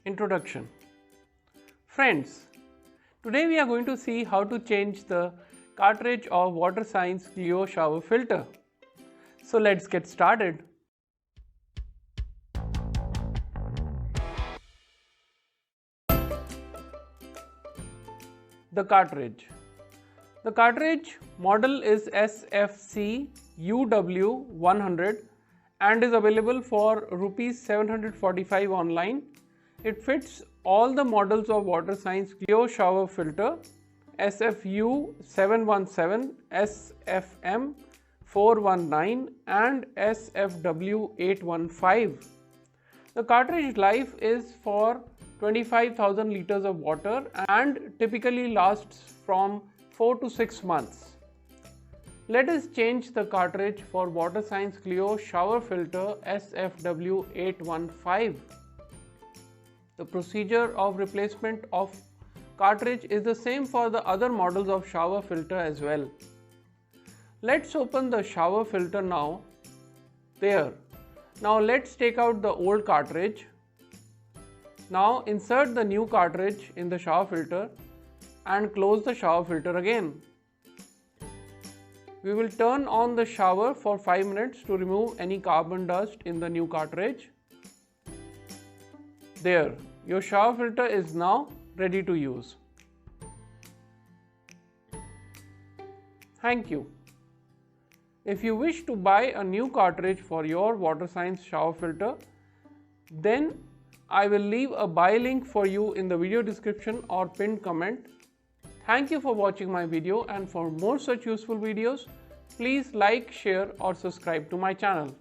Introduction. Friends, today we are going to see how to change the cartridge of WaterScience CLEO Shower Filter. So let's get started. The cartridge. The cartridge model is SFC UW 100 and is available for ₹745 online. It fits all the models of WaterScience CLEO Shower Filter SFU 717, SFM 419 and SFW 815. The cartridge life is for 25,000 liters of water and typically lasts from 4 to 6 months. Let us change the cartridge for WaterScience CLEO Shower Filter SFW 815. The procedure of replacement of cartridge is the same for the other models of shower filter as well. Let's open the shower filter now. There. Now let's take out the old cartridge. Now insert the new cartridge in the shower filter and close the shower filter again. We will turn on the shower for 5 minutes to remove any carbon dust in the new cartridge. There, your shower filter is now ready to use. Thank you. If you wish to buy a new cartridge for your WaterScience shower filter, then I will leave a buy link for you in the video description or pinned comment. Thank you for watching my video, and for more such useful videos, please like, share or subscribe to my channel.